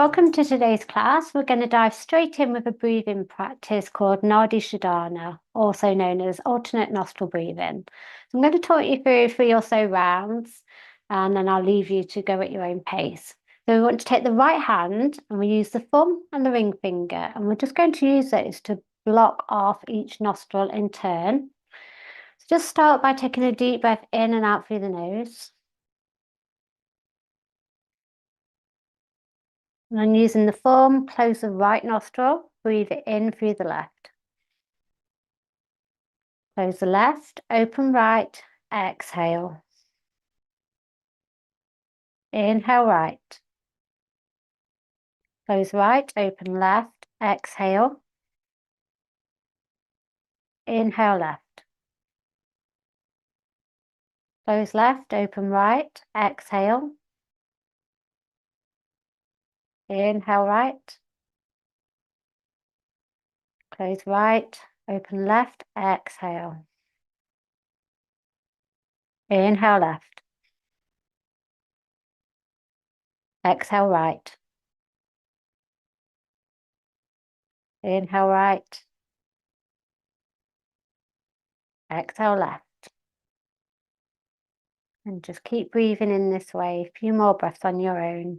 Welcome to today's class. We're going to dive straight in with a breathing practice called Nadi Shodhana, also known as alternate nostril breathing. So I'm going to talk you through 3 or so rounds, and then I'll leave you to go at your own pace. So we want to take the right hand, and we use the thumb and the ring finger, and we're just going to use those to block off each nostril in turn. So just start by taking a deep breath in and out through the nose. And then using the thumb, close the right nostril, breathe it in through the left. Close the left, open right, exhale. Inhale right. Close right, open left, exhale. Inhale left. Close left, open right, exhale. Inhale right. Close right, open left, exhale. Inhale left. Exhale right. Inhale right. Exhale left. And just keep breathing in this way. A few more breaths on your own.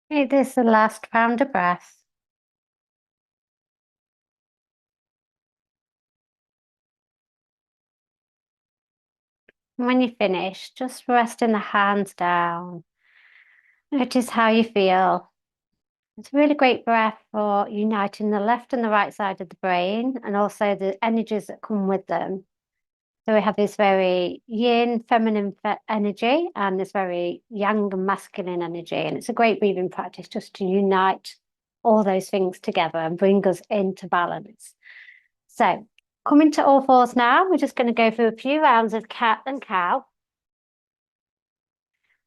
It is the last round of breath. When you finish, just resting the hands down. Notice how you feel. It's a really great breath for uniting the left and the right side of the brain and also the energies that come with them. So we have this very yin, feminine energy and this very yang and masculine energy. And it's a great breathing practice just to unite all those things together and bring us into balance. So coming to all fours now, we're just going to go through a few rounds of cat and cow.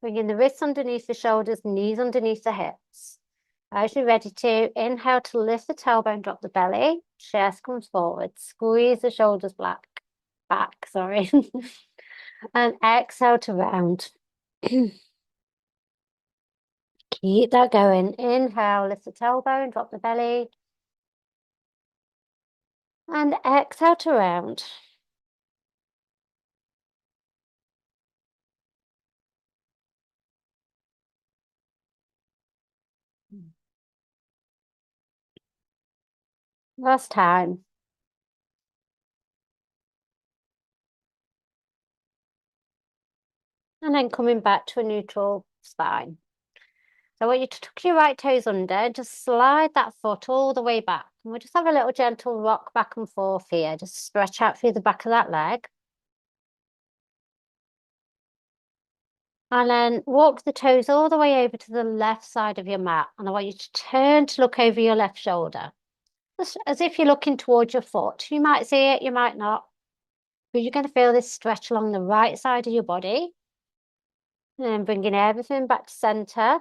Bringing the wrists underneath the shoulders, knees underneath the hips. As you're ready to, inhale to lift the tailbone, drop the belly, chest comes forward, squeeze the shoulders back, sorry. And exhale to round. Keep that going. Inhale, lift the tailbone, drop the belly. And exhale to round. Last time. And then coming back to a neutral spine. So I want you to tuck your right toes under, just slide that foot all the way back. And we'll just have a little gentle rock back and forth here. Just stretch out through the back of that leg. And then walk the toes all the way over to the left side of your mat. And I want you to turn to look over your left shoulder. Just as if you're looking towards your foot. You might see it, you might not. But you're going to feel this stretch along the right side of your body. And then bringing everything back to center.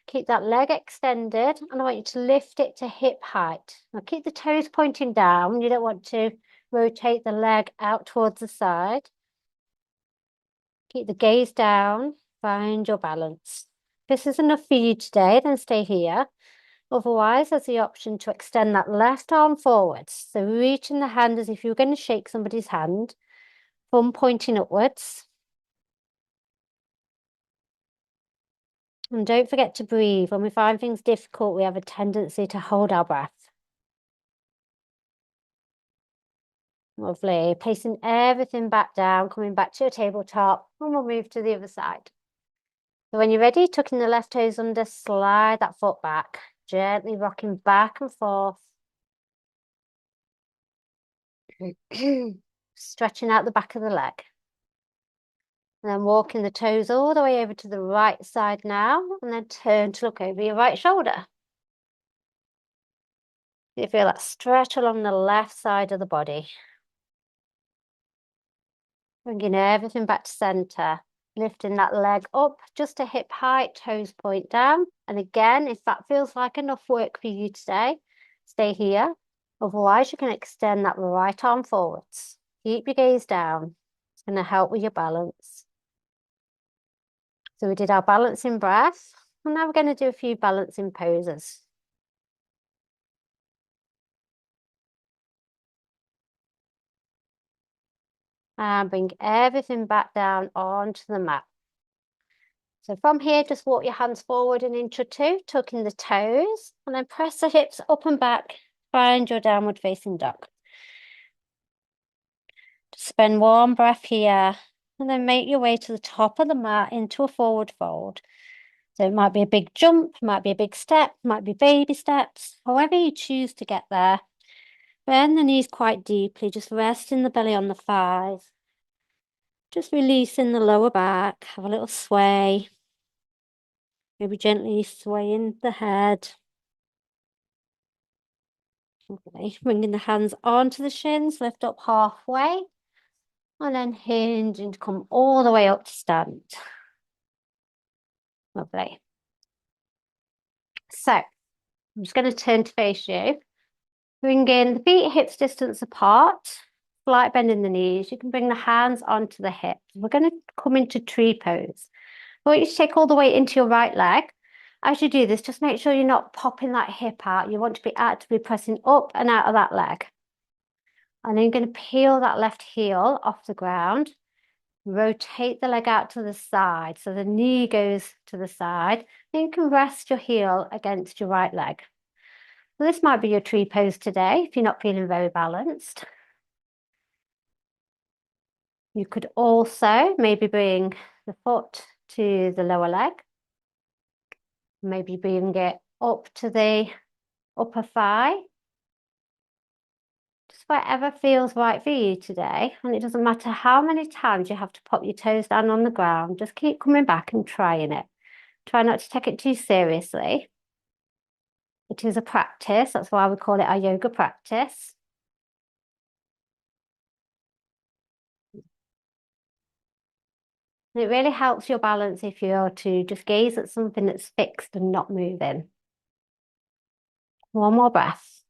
Keep that leg extended. And I want you to lift it to hip height. Now keep the toes pointing down. You don't want to rotate the leg out towards the side. Keep the gaze down. Find your balance. If this is enough for you today, then stay here. Otherwise, there's the option to extend that left arm forwards. So reaching the hand as if you were going to shake somebody's hand, thumb pointing upwards. And don't forget to breathe. When we find things difficult, we have a tendency to hold our breath. Lovely. Placing everything back down, coming back to your tabletop, and we'll move to the other side. So when you're ready, tucking the left toes under, slide that foot back, gently rocking back and forth. Stretching out the back of the leg. And then walking the toes all the way over to the right side now, and then turn to look over your right shoulder. You feel that stretch along the left side of the body. Bringing everything back to center. Lifting that leg up just to hip height, toes point down. And again, if that feels like enough work for you today, stay here. Otherwise, you can extend that right arm forwards. Keep your gaze down. It's going to help with your balance. So we did our balancing breath. And now we're going to do a few balancing poses. And bring everything back down onto the mat. So from here, just walk your hands forward an inch or two, tucking the toes, and then press the hips up and back, find your downward facing dog. Just spend one breath here, and then make your way to the top of the mat into a forward fold. So it might be a big jump, might be a big step, might be baby steps, however you choose to get there. Bend the knees quite deeply, just resting the belly on the thighs. Just releasing the lower back, have a little sway. Maybe gently swaying the head. Okay, bringing the hands onto the shins, lift up halfway, and then hinge and come all the way up to stand. Lovely. So, I'm just going to turn to face you. Bring in the feet hips distance apart, slight bend in the knees. You can bring the hands onto the hips. We're going to come into tree pose. I want you to take all the weight into your right leg. As you do this, just make sure you're not popping that hip out. You want to be actively pressing up and out of that leg. And then you're going to peel that left heel off the ground. Rotate the leg out to the side. So the knee goes to the side. Then you can rest your heel against your right leg. So this might be your tree pose today if you're not feeling very balanced. You could also maybe bring the foot to the lower leg. Maybe bring it up to the upper thigh. Just whatever feels right for you today. And it doesn't matter how many times you have to pop your toes down on the ground. Just keep coming back and trying it. Try not to take it too seriously. It is a practice. That's why we call it our yoga practice. And it really helps your balance if you're to just gaze at something that's fixed and not moving. One more breath.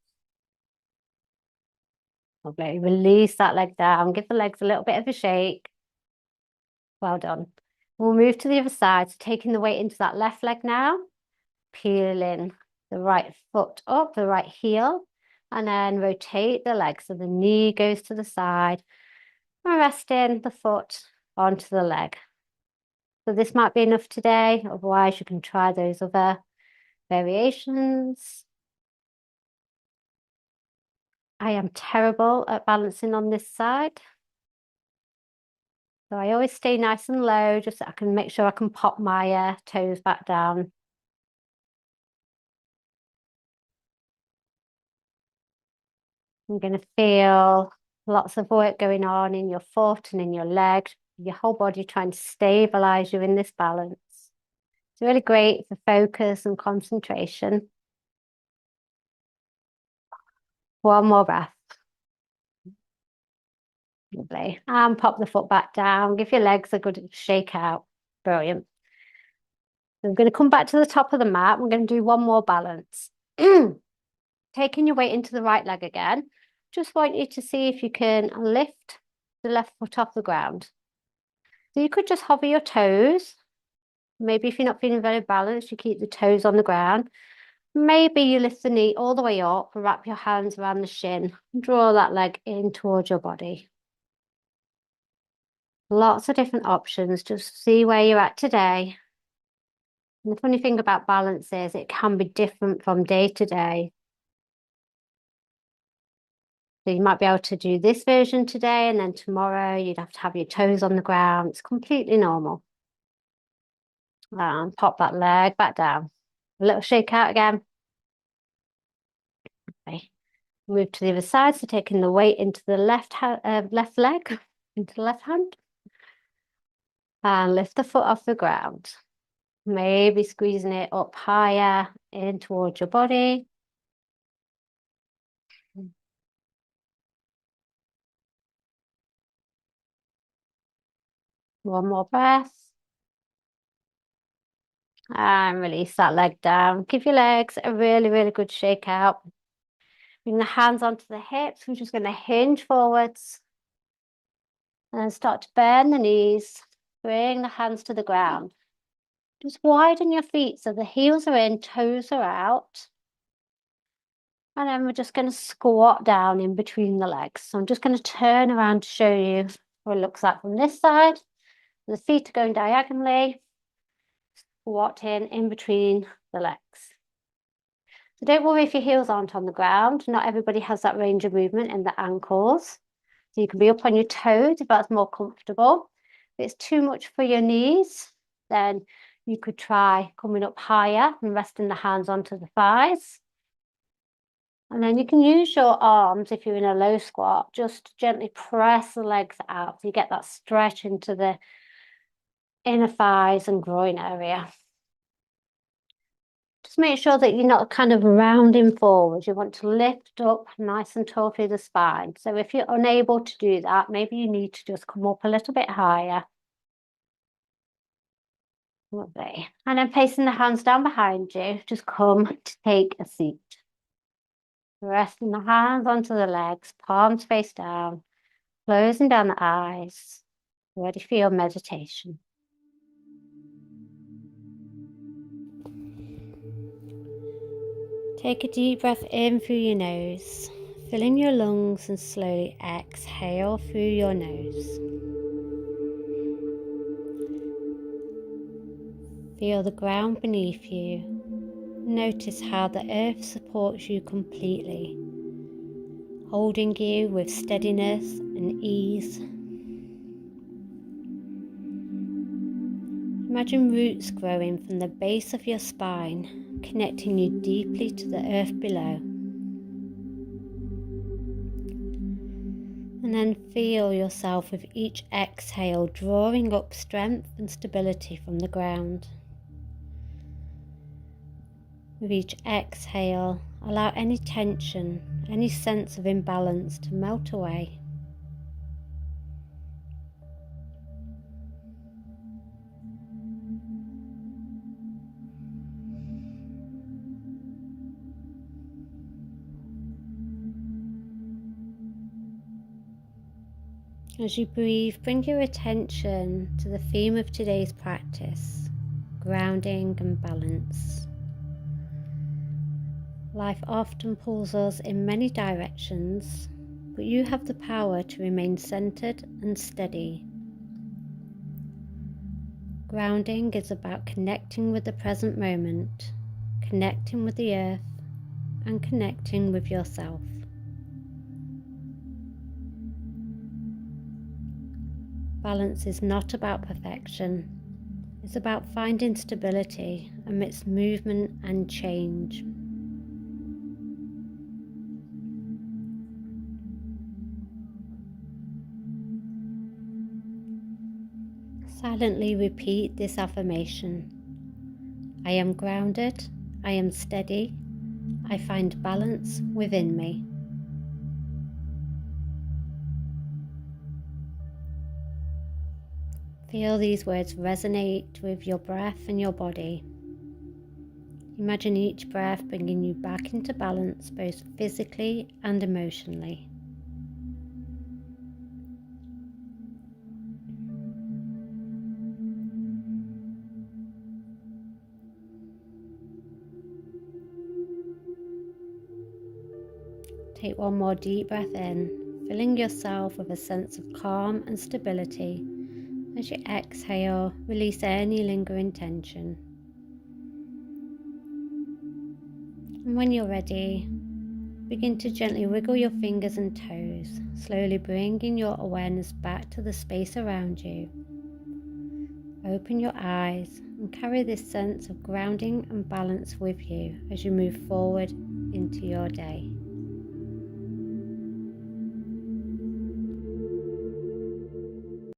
Lovely. Release that leg down. Give the legs a little bit of a shake. Well done. We'll move to the other side. So taking the weight into that left leg now. Peeling the right foot up, the right heel. And then rotate the leg. So the knee goes to the side. And resting the foot onto the leg. So this might be enough today. Otherwise, you can try those other variations. I am terrible at balancing on this side. So I always stay nice and low, just so I can make sure I can pop my toes back down. You're going to feel lots of work going on in your foot and in your leg, your whole body trying to stabilize you in this balance. It's really great for focus and concentration. One more breath. Lovely. And pop the foot back down. Give your legs a good shake out. Brilliant. So we're going to come back to the top of the mat. We're going to do one more balance. Taking your weight into the right leg again. Just want you to see if you can lift the left foot off the ground. So you could just hover your toes. Maybe if you're not feeling very balanced, you keep the toes on the ground. Maybe you lift the knee all the way up, wrap your hands around the shin, and draw that leg in towards your body. Lots of different options. Just see where you're at today. And the funny thing about balance is it can be different from day to day. So you might be able to do this version today, and then tomorrow you'd have to have your toes on the ground. It's completely normal. And pop that leg back down. A little shake out again. Okay. Move to the other side. So taking the weight into the left leg, into the left hand. And lift the foot off the ground. Maybe squeezing it up higher in towards your body. One more breath. And release that leg down. Give your legs a really, really good shake out. Bring the hands onto the hips. We're just going to hinge forwards. And then start to bend the knees. Bring the hands to the ground. Just widen your feet so the heels are in, toes are out. And then we're just going to squat down in between the legs. So I'm just going to turn around to show you what it looks like from this side. The feet are going diagonally. Squat in between the legs. So don't worry if your heels aren't on the ground. Not everybody has that range of movement in the ankles. So you can be up on your toes if that's more comfortable. If it's too much for your knees, then you could try coming up higher and resting the hands onto the thighs. And then you can use your arms if you're in a low squat, just to gently press the legs out so you get that stretch into the inner thighs and groin area. Just make sure that you're not kind of rounding forward. You want to lift up nice and tall through the spine. So if you're unable to do that, maybe you need to just come up a little bit higher. Lovely. And then placing the hands down behind you, just come to take a seat. Resting the hands onto the legs, palms face down, closing down the eyes. Ready for your meditation. Take a deep breath in through your nose, filling your lungs, and slowly exhale through your nose. Feel the ground beneath you. Notice how the earth supports you completely, holding you with steadiness and ease. Imagine roots growing from the base of your spine, connecting you deeply to the earth below. And then feel yourself with each exhale drawing up strength and stability from the ground. With each exhale, allow any tension, any sense of imbalance to melt away. As you breathe, bring your attention to the theme of today's practice, grounding and balance. Life often pulls us in many directions, but you have the power to remain centered and steady. Grounding is about connecting with the present moment, connecting with the earth, and connecting with yourself. Balance is not about perfection. It's about finding stability amidst movement and change. Silently repeat this affirmation. I am grounded, I am steady, I find balance within me. Feel these words resonate with your breath and your body. Imagine each breath bringing you back into balance both physically and emotionally. Take one more deep breath in, filling yourself with a sense of calm and stability. As you exhale, release any lingering tension. And when you're ready, begin to gently wiggle your fingers and toes, slowly bringing your awareness back to the space around you. Open your eyes and carry this sense of grounding and balance with you as you move forward into your day.